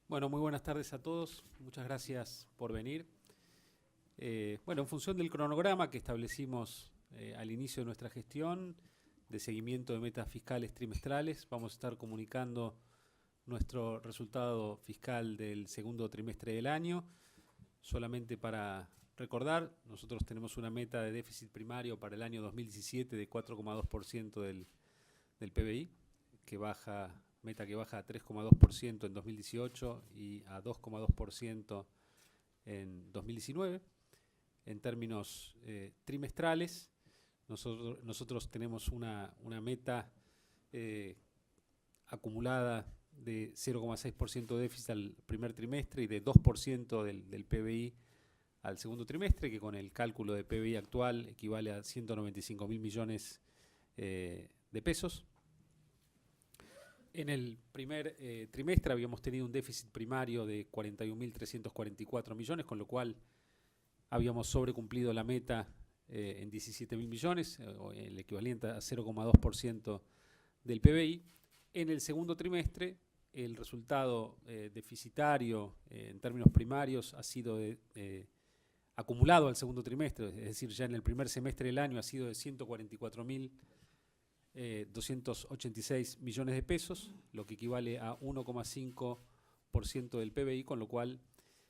Bueno, muy buenas tardes a todos. Muchas gracias por venir. Bueno, en función del cronograma que establecimos al inicio de nuestra gestión de seguimiento de metas fiscales trimestrales, vamos a estar comunicando nuestro resultado fiscal del segundo trimestre del año. Solamente para recordar, nosotros tenemos una meta de déficit primario para el año 2017 de 4,2% del PBI, meta que baja a 3,2% en 2018 y a 2,2% en 2019. En términos trimestrales, nosotros tenemos una meta acumulada de 0,6% de déficit al primer trimestre y de 2% del PBI al segundo trimestre, que con el cálculo de PBI actual equivale a 195.000 millones de pesos. En el primer trimestre habíamos tenido un déficit primario de 41.344 millones, con lo cual habíamos sobrecumplido la meta en 17.000 millones, el equivalente a 0,2% del PBI. En el segundo trimestre, el resultado deficitario en términos primarios ha sido acumulado al segundo trimestre, es decir, ya en el primer semestre del año ha sido de 144.286 millones de pesos, lo que equivale a 1,5% del PBI, con lo cual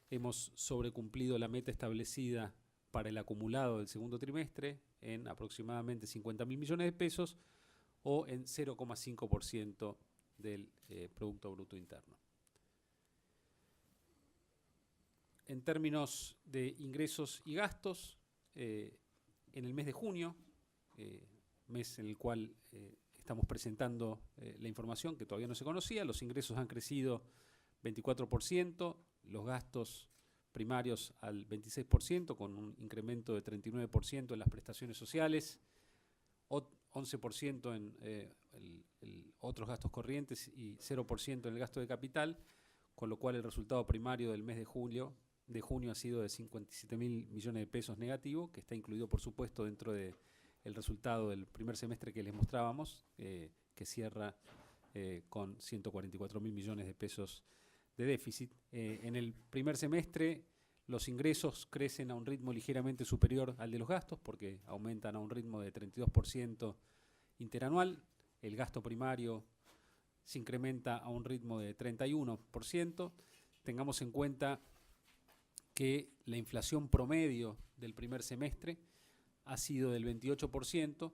hemos sobrecumplido la meta establecida para el acumulado del segundo trimestre en aproximadamente 50.000 millones de pesos o en 0,5% del Producto Bruto Interno. En términos de ingresos y gastos, en el mes de junio, mes en el cual estamos presentando la información que todavía no se conocía, los ingresos han crecido 24%, los gastos primarios al 26%, con un incremento de 39% en las prestaciones sociales, 11% en otros gastos corrientes y 0% en el gasto de capital, con lo cual el resultado primario del mes de junio ha sido de 57.000 millones de pesos negativo, que está incluido, por supuesto, dentro del resultado del primer semestre que les mostrábamos, que cierra con 144.000 millones de pesos de déficit. En el primer semestre los ingresos crecen a un ritmo ligeramente superior al de los gastos, porque aumentan a un ritmo de 32% interanual. El gasto primario se incrementa a un ritmo de 31%. Tengamos en cuenta que la inflación promedio del primer semestre ha sido del 28%,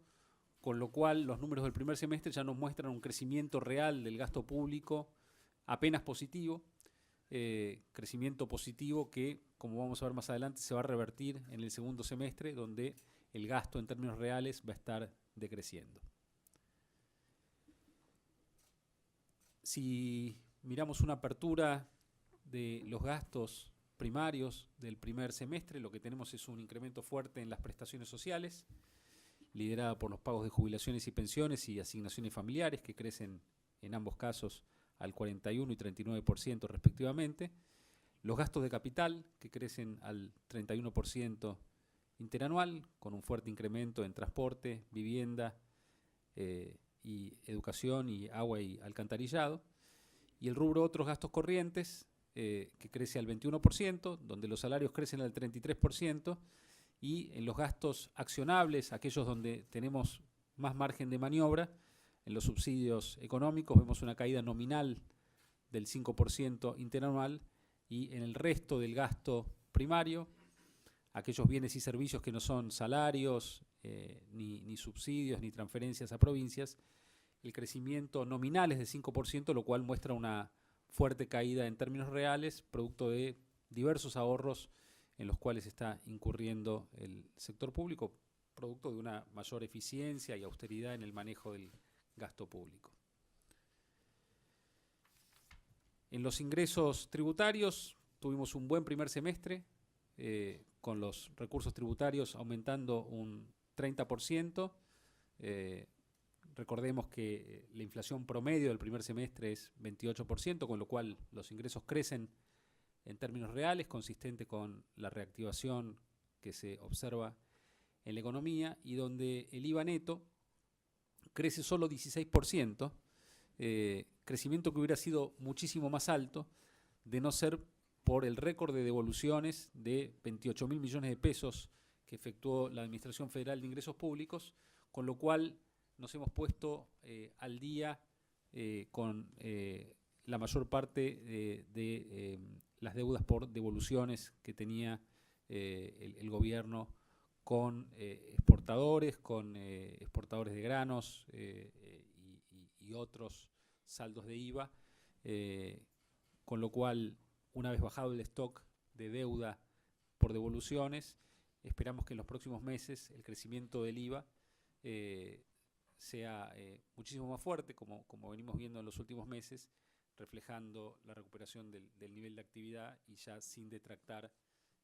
con lo cual los números del primer semestre ya nos muestran un crecimiento real del gasto público apenas positivo, crecimiento positivo que, como vamos a ver más adelante, se va a revertir en el segundo semestre, donde el gasto en términos reales va a estar decreciendo. Si miramos una apertura de los gastos primarios del primer semestre, lo que tenemos es un incremento fuerte en las prestaciones sociales, liderada por los pagos de jubilaciones y pensiones y asignaciones familiares, que crecen en ambos casos al 41 y 39% respectivamente. Los gastos de capital, que crecen al 31% interanual, con un fuerte incremento en transporte, vivienda y educación y agua y alcantarillado. Y el rubro otros gastos corrientes, que crece al 21%, donde los salarios crecen al 33%, y en los gastos accionables, aquellos donde tenemos más margen de maniobra, en los subsidios económicos vemos una caída nominal del 5% interanual, y en el resto del gasto primario, aquellos bienes y servicios que no son salarios, ni subsidios, ni transferencias a provincias, el crecimiento nominal es de 5%, lo cual muestra una fuerte caída en términos reales, producto de diversos ahorros en los cuales está incurriendo el sector público, producto de una mayor eficiencia y austeridad en el manejo del gasto público. En los ingresos tributarios tuvimos un buen primer semestre, con los recursos tributarios aumentando un 30%. Recordemos que la inflación promedio del primer semestre es 28%, con lo cual los ingresos crecen en términos reales, consistente con la reactivación que se observa en la economía, y donde el IVA neto crece solo 16%, crecimiento que hubiera sido muchísimo más alto de no ser por el récord de devoluciones de 28.000 millones de pesos que efectuó la Administración Federal de Ingresos Públicos, con lo cual nos hemos puesto al día con la mayor parte de las deudas por devoluciones que tenía el gobierno con exportadores de granos y otros saldos de IVA, con lo cual, una vez bajado el stock de deuda por devoluciones, esperamos que en los próximos meses el crecimiento del IVA sea muchísimo más fuerte, como venimos viendo en los últimos meses, reflejando la recuperación del nivel de actividad y ya sin detractar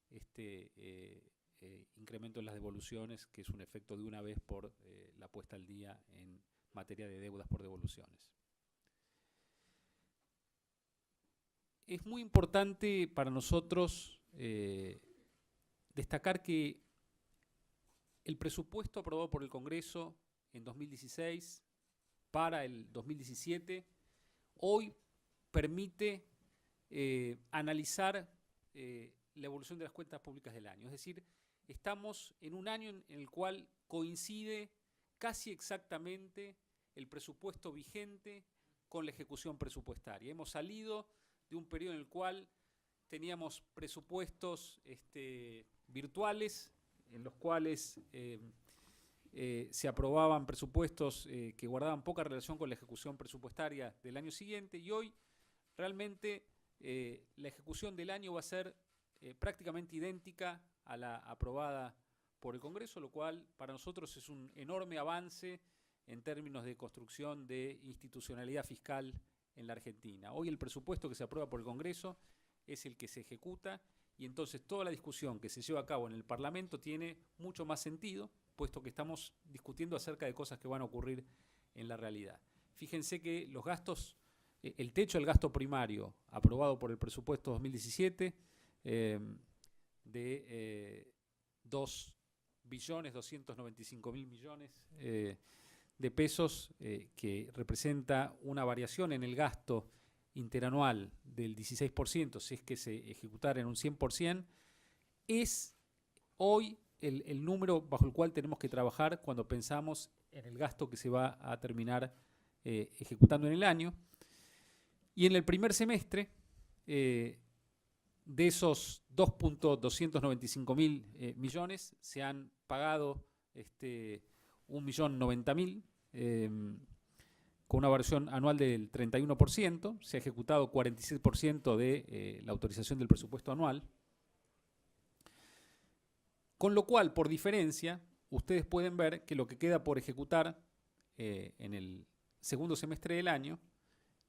este incremento en las devoluciones, que es un efecto de una vez por la puesta al día en materia de deudas por devoluciones. Es muy importante para nosotros destacar que el presupuesto aprobado por el Congreso en 2016 para el 2017 hoy permite analizar la evolución de las cuentas públicas del año. Es decir, estamos en un año en el cual coincide casi exactamente el presupuesto vigente con la ejecución presupuestaria. Hemos salido de un periodo en el cual teníamos presupuestos virtuales, en los cuales se aprobaban presupuestos que guardaban poca relación con la ejecución presupuestaria del año siguiente, y hoy realmente la ejecución del año va a ser prácticamente idéntica a la aprobada por el Congreso, lo cual para nosotros es un enorme avance en términos de construcción de institucionalidad fiscal en la Argentina. Hoy el presupuesto que se aprueba por el Congreso es el que se ejecuta, y entonces toda la discusión que se lleva a cabo en el Parlamento tiene mucho más sentido, puesto que estamos discutiendo acerca de cosas que van a ocurrir en la realidad. Fíjense que los gastos, el techo del gasto primario aprobado por el presupuesto 2017 de 2.295.000 millones de pesos, que representa una variación en el gasto interanual del 16%, si es que se ejecutara en un 100%, es hoy el número bajo el cual tenemos que trabajar cuando pensamos en el gasto que se va a terminar ejecutando en el año. Y en el primer semestre, de esos 2.295.000 millones, se han pagado 1.090.000, con una variación anual del 31%, se ha ejecutado 46% de la autorización del presupuesto anual, con lo cual, por diferencia, ustedes pueden ver que lo que queda por ejecutar en el segundo semestre del año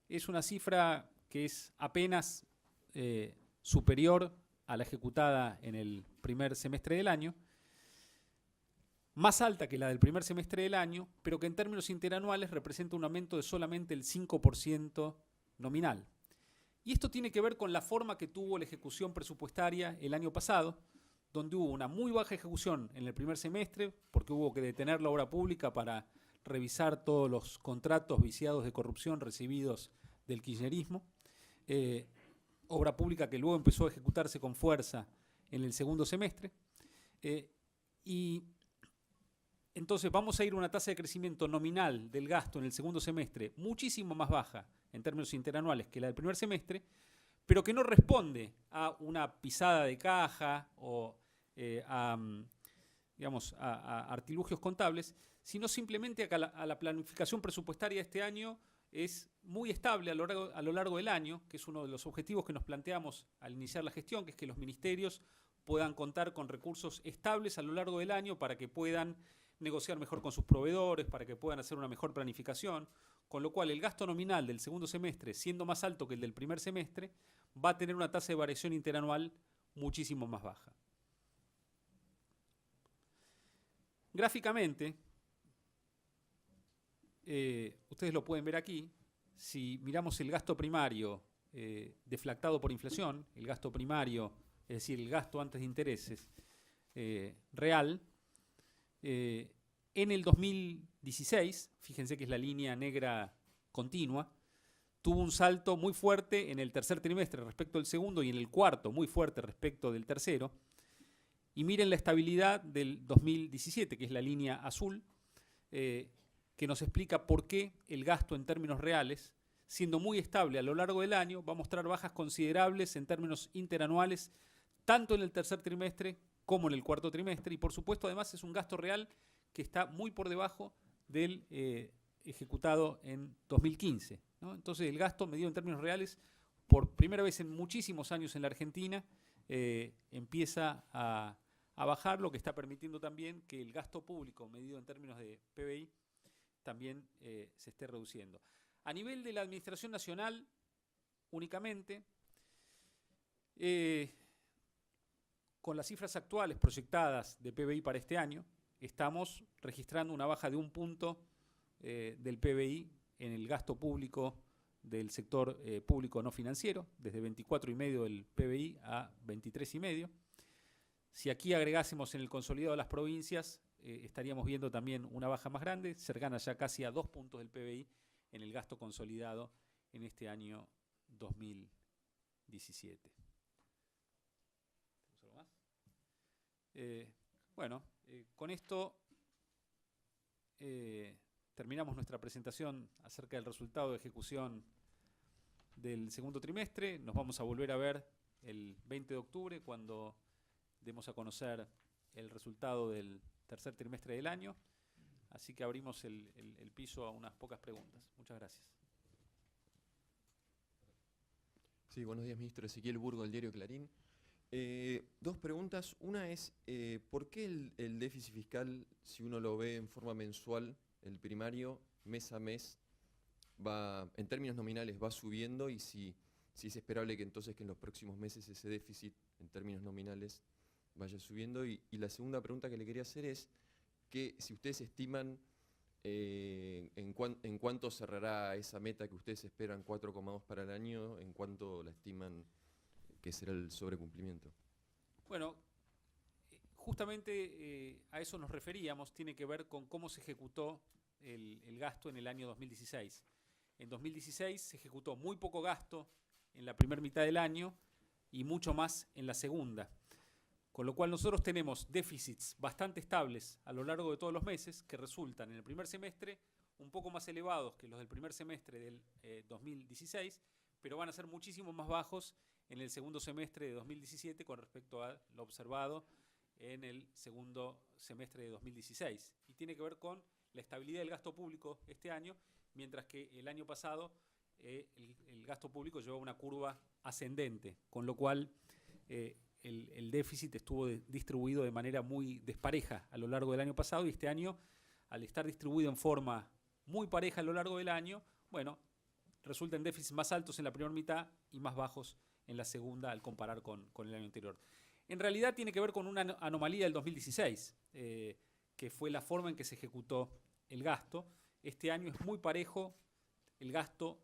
es una cifra que es apenas superior a la ejecutada en el primer semestre del año, más alta que la del primer semestre del año, pero que en términos interanuales representa un aumento de solamente el 5% nominal. Y esto tiene que ver con la forma que tuvo la ejecución presupuestaria el año pasado, donde hubo una muy baja ejecución en el primer semestre, porque hubo que detener la obra pública para revisar todos los contratos viciados de corrupción recibidos del kirchnerismo, obra pública que luego empezó a ejecutarse con fuerza en el segundo semestre, y entonces vamos a ir a una tasa de crecimiento nominal del gasto en el segundo semestre muchísimo más baja en términos interanuales que la del primer semestre, pero que no responde a una pisada de caja o a artilugios contables, sino simplemente a la planificación presupuestaria de este año es muy estable a lo largo del año, que es uno de los objetivos que nos planteamos al iniciar la gestión, que es que los ministerios puedan contar con recursos estables a lo largo del año para que puedan negociar mejor con sus proveedores, para que puedan hacer una mejor planificación, con lo cual el gasto nominal del segundo semestre, siendo más alto que el del primer semestre, va a tener una tasa de variación interanual muchísimo más baja. Gráficamente, ustedes lo pueden ver aquí, si miramos el gasto primario deflactado por inflación, el gasto primario, es decir, el gasto antes de intereses real, en el 2016, fíjense que es la línea negra continua, tuvo un salto muy fuerte en el tercer trimestre respecto al segundo y en el cuarto muy fuerte respecto del tercero. Y miren la estabilidad del 2017, que es la línea azul, que nos explica por qué el gasto en términos reales, siendo muy estable a lo largo del año, va a mostrar bajas considerables en términos interanuales, tanto en el tercer trimestre como en el cuarto trimestre. Y por supuesto, además, es un gasto real que está muy por debajo del ejecutado en 2015, ¿no? Entonces, el gasto medido en términos reales, por primera vez en muchísimos años en la Argentina, empieza a bajar, lo que está permitiendo también que el gasto público medido en términos de PBI también se esté reduciendo. A nivel de la Administración Nacional, únicamente, con las cifras actuales proyectadas de PBI para este año, estamos registrando una baja de 1 punto del PBI en el gasto público del sector público no financiero, desde 24,5 del PBI a 23,5. Si aquí agregásemos en el consolidado de las provincias, estaríamos viendo también una baja más grande, cercana ya casi a 2 puntos del PBI en el gasto consolidado en este año 2017. ¿Tenemos algo más? Bueno, con esto terminamos nuestra presentación acerca del resultado de ejecución del segundo trimestre. Nos vamos a volver a ver el 20 de octubre cuando demos a conocer el resultado del tercer trimestre del año. Así que abrimos el piso a unas pocas preguntas. Muchas gracias. Sí, buenos días, ministro. Ezequiel Burgo, del diario Clarín. 2 preguntas. Una es, ¿por qué el déficit fiscal, si uno lo ve en forma mensual, el primario, mes a mes, en términos nominales va subiendo, y si es esperable que entonces que en los próximos meses ese déficit en términos nominales vaya subiendo? Y la segunda pregunta que le quería hacer es que si ustedes estiman en cuánto cerrará esa meta que ustedes esperan, 4,2 para el año, en cuánto la estiman que será el sobrecumplimiento. Bueno, justamente a eso nos referíamos, tiene que ver con cómo se ejecutó el gasto en el año 2016. En 2016 se ejecutó muy poco gasto en la primera mitad del año y mucho más en la segunda. Con lo cual nosotros tenemos déficits bastante estables a lo largo de todos los meses que resultan en el primer semestre un poco más elevados que los del primer semestre del 2016, pero van a ser muchísimo más bajos en el segundo semestre de 2017 con respecto a lo observado en el segundo semestre de 2016. Y tiene que ver con la estabilidad del gasto público este año, mientras que el año pasado el gasto público llevaba una curva ascendente, con lo cual el déficit estuvo distribuido de manera muy despareja a lo largo del año pasado, y este año, al estar distribuido en forma muy pareja a lo largo del año, bueno, resultan déficits más altos en la primera mitad y más bajos en la segunda al comparar con el año anterior. En realidad tiene que ver con una anomalía del 2016, que fue la forma en que se ejecutó el gasto. Este año es muy parejo el gasto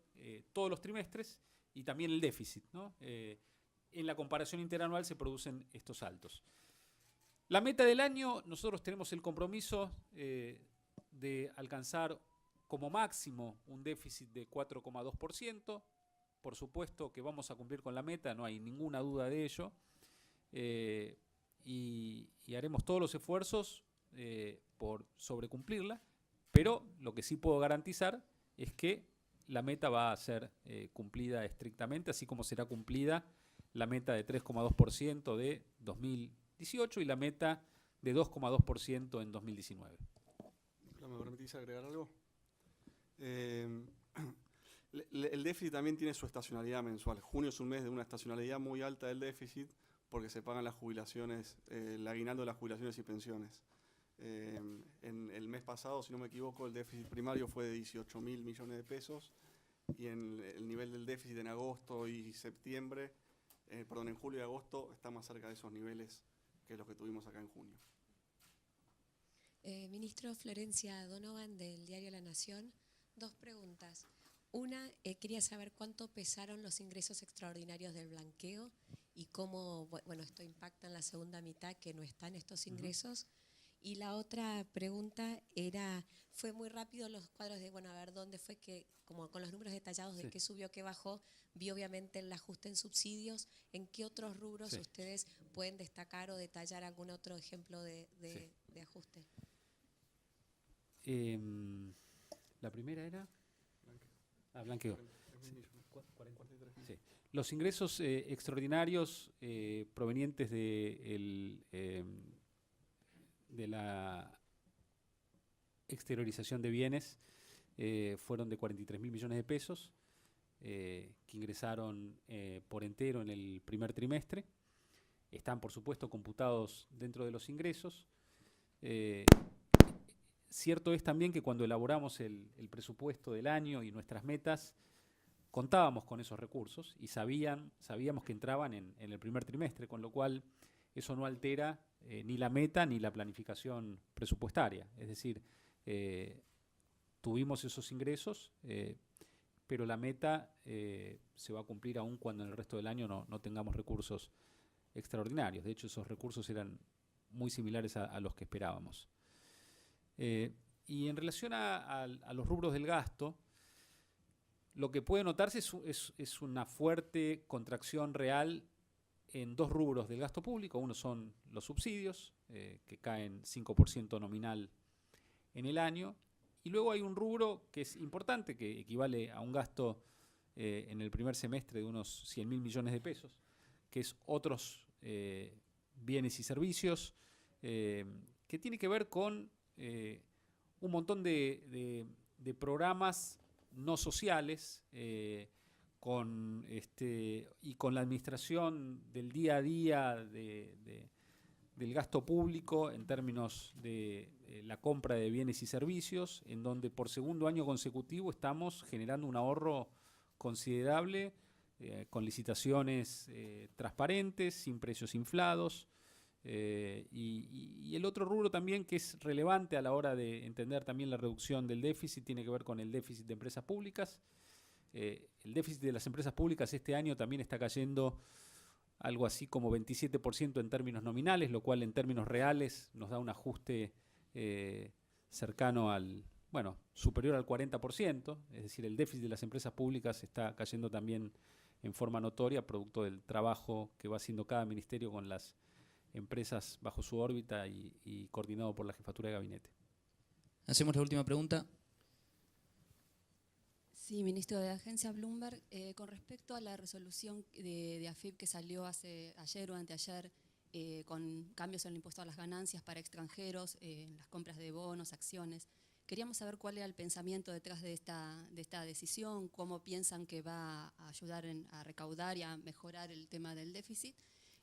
todos los trimestres y también el déficit, ¿no? En la comparación interanual se producen estos saltos. La meta del año, nosotros tenemos el compromiso de alcanzar como máximo un déficit de 4,2%. Por supuesto que vamos a cumplir con la meta, no hay ninguna duda de ello. Y haremos todos los esfuerzos por sobrecumplirla, pero lo que sí puedo garantizar es que la meta va a ser cumplida estrictamente, así como será cumplida la meta de 3,2% de 2018 y la meta de 2,2% en 2019. ¿Me permitís agregar algo? El déficit también tiene su estacionalidad mensual. Junio es un mes de una estacionalidad muy alta del déficit porque se pagan las jubilaciones, el aguinaldo de las jubilaciones y pensiones. En el mes pasado, si no me equivoco, el déficit primario fue de 18.000 millones de pesos, y en el nivel del déficit en agosto y septiembre, en julio y agosto está más cerca de esos niveles que los que tuvimos acá en junio. Ministro, Florencia Donovan, del diario La Nación. 2 preguntas. Una, quería saber cuánto pesaron los ingresos extraordinarios del blanqueo y cómo, bueno, esto impacta en la segunda mitad, que no están estos ingresos. Y la otra pregunta era, fue muy rápido los cuadros de, bueno, a ver, ¿dónde fue que, como con los números detallados de Sí. qué subió, qué bajó, vi obviamente el ajuste en subsidios? ¿En qué otros rubros Sí. ustedes pueden destacar o detallar algún otro ejemplo de ajuste? La primera era... blanqueo. 43 millones. Sí. Los ingresos extraordinarios provenientes de la exteriorización de bienes fueron de 43.000 millones de pesos que ingresaron por entero en el primer trimestre. Están, por supuesto, computados dentro de los ingresos. Cierto es también que cuando elaboramos el presupuesto del año y nuestras metas, contábamos con esos recursos y sabíamos que entraban en el primer trimestre, con lo cual eso no altera ni la meta ni la planificación presupuestaria. Es decir, tuvimos esos ingresos, pero la meta se va a cumplir aún cuando en el resto del año no tengamos recursos extraordinarios. De hecho, esos recursos eran muy similares a los que esperábamos. Y en relación a los rubros del gasto, lo que puede notarse es una fuerte contracción real en dos rubros del gasto público. Uno son los subsidios, que caen 5% nominal en el año. Y luego hay un rubro que es importante, que equivale a un gasto en el primer semestre de unos 100.000 millones de pesos, que es otros bienes y servicios, que tiene que ver con un montón de programas no sociales, y con la administración del día a día del gasto público en términos de la compra de bienes y servicios, en donde por segundo año consecutivo estamos generando un ahorro considerable, con licitaciones transparentes, sin precios inflados. Y el otro rubro también que es relevante a la hora de entender también la reducción del déficit tiene que ver con el déficit de empresas públicas. El déficit de las empresas públicas este año también está cayendo algo así como 27% en términos nominales, lo cual en términos reales nos da un ajuste cercano superior al 40%, es decir, el déficit de las empresas públicas está cayendo también en forma notoria, producto del trabajo que va haciendo cada ministerio con las empresas bajo su órbita y coordinado por la Jefatura de Gabinete. Hacemos la última pregunta. Sí, ministro de Agencia Bloomberg, con respecto a la resolución de AFIP que salió ayer o anteayer con cambios en el impuesto a las ganancias para extranjeros, en las compras de bonos, acciones, queríamos saber cuál era el pensamiento detrás de esta decisión, cómo piensan que va a ayudar a recaudar y a mejorar el tema del déficit.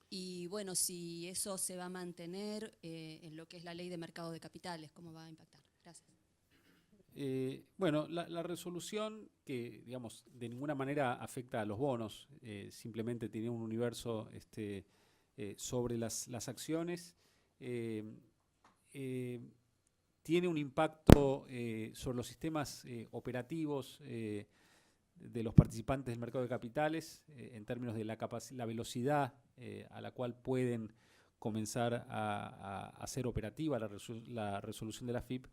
Y bueno, si eso se va a mantener en lo que es la ley de mercado de capitales, ¿cómo va a impactar? Gracias. La resolución que, digamos, de ninguna manera afecta a los bonos, simplemente tiene un universo sobre las acciones, tiene un impacto sobre los sistemas operativos de los participantes del mercado de capitales, en términos de la velocidad a la cual pueden comenzar a ser operativa la resolución de la AFIP,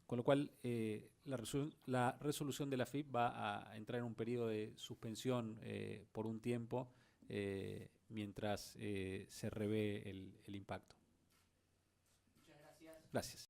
con lo cual la resolución de la AFIP va a entrar en un periodo de suspensión por un tiempo mientras se revé el impacto. Muchas gracias. Gracias.